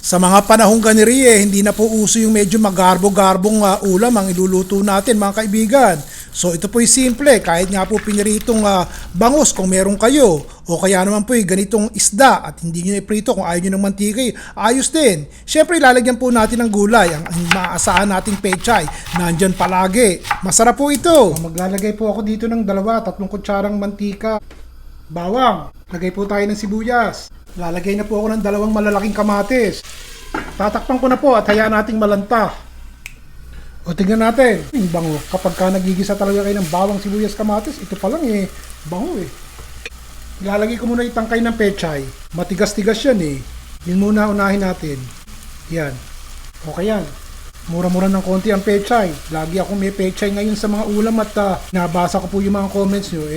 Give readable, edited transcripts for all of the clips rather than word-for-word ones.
Sa mga panahong ganiri hindi na po uso yung medyo magarbo-garbong ulam ang iluluto natin mga kaibigan. So ito po'y simple, kahit nga po piniritong bangus kung meron kayo, o kaya naman po'y ganitong isda at hindi nyo iprito kung ayaw nyo ng mantika, ayos din. Siyempre ilalagyan po natin ng gulay, ang maaasahan nating pechay, nandyan palagi. Masarap po ito. Maglalagay po ako dito ng 2-3 kutsarang mantika. Bawang, lagay po tayo ng sibuyas. Lalagay na po ako ng 2 malalaking kamatis. Tatakpan ko na po at hayaan nating malanta. O tingnan natin, yung bango. Kapag ka nagigisa talaga kayo ng bawang, sibuyas, kamatis, ito pa lang bango Ilalagay ko muna itangkay ng pechay. Matigas-tigas yan Yun muna unahin natin. Yan. Okay yan. Mura-mura ng konti ang pechay. Lagi ako may pechay ngayon sa mga ulam at nabasa ko po yung mga comments nyo.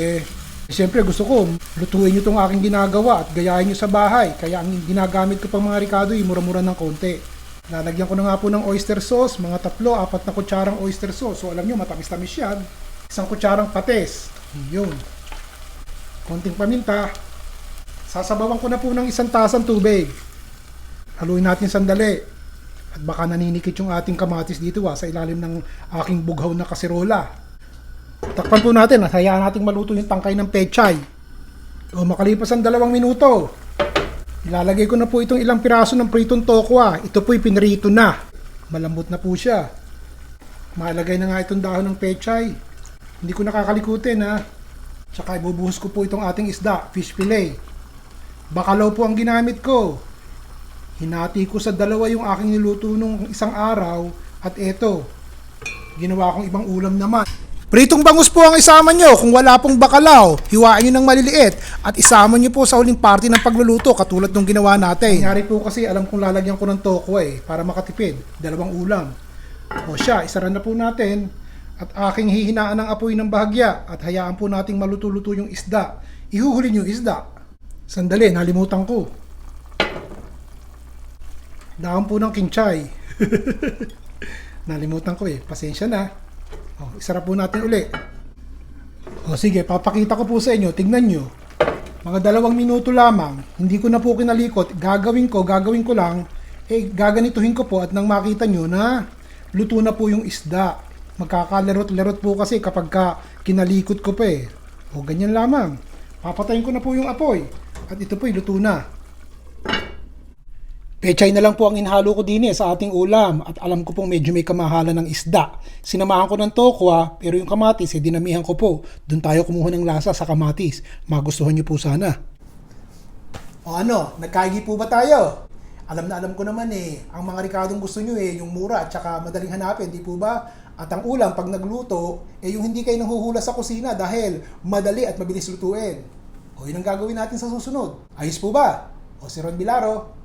Siyempre gusto ko lutuin nyo itong aking ginagawa at gayahin nyo sa bahay. Kaya ang ginagamit ko pang mga Ricardo mura-mura ng konti. Lalagyan ko na nga po ng oyster sauce, mga 3-4 na kutsarang oyster sauce. So alam nyo, matamis-tamis yan. 1 kutsarang patis. Yun. Konting paminta. Sasabawan ko na po ng 1 tasang tubig. Haluin natin sandali. At baka naninikit yung ating kamatis dito sa ilalim ng aking bughaw na kaserola. Takpan po natin at hayaan nating maluto yung tangkay ng pechay. O makalipas ang 2 minuto, ilalagay ko na po itong ilang piraso ng pritong tokwa. Ito po'y pinrito na. Malambot na po siya. Malagay na nga itong dahon ng pechay. Hindi ko nakakalikutin Tsaka ibubuhos ko po itong ating isda, fish fillet. Bacalao po ang ginamit ko. Hinati ko sa 2 yung aking niluto nung isang araw. At eto, ginawa kong ibang ulam naman. Pritong bangus po ang isama nyo. Kung wala pong bacalao, hiwain nyo ng maliliit at isama nyo po sa huling parte ng pagluluto katulad ng ginawa natin. Nangyari po kasi alam kong lalagyan ko ng tokwa para makatipid. 2 ulam. O siya, isaran na po natin at aking hihinaan ng apoy ng bahagya at hayaan po nating maluto-luto yung isda. Ihuhuli nyo yung isda. Sandali, nalimutan ko. Dahon po ng kinchay. Nalimutan ko pasensya na. Isarap po natin uli. Sige, papakita ko po sa inyo. Tingnan nyo. Mga 2 minuto lamang. Hindi ko na po kinalikot. Gagawin ko lang. Gaganituhin ko po at nang makita nyo na luto na po yung isda. Magkakalerot-lerot po kasi kapag kinalikot ko pa ganyan lamang. Papatayin ko na po yung apoy. At ito po'y luto na. Pechay na lang po ang inhalo ko din sa ating ulam at alam ko pong medyo may kamahalan ng isda. Sinamahan ko ng tokwa pero yung kamatis dinamihan ko po. Doon tayo kumuha ng lasa sa kamatis. Magustuhan nyo po sana. O nagkaigi po ba tayo? Alam na alam ko naman ang mga Ricardong gusto nyo yung mura at saka madaling hanapin, di po ba? At ang ulam pag nagluto, yung hindi kayo nanghuhula sa kusina dahil madali at mabilis lutuin. Yun ang gagawin natin sa susunod. Ayos po ba? Si Ron Bilaro.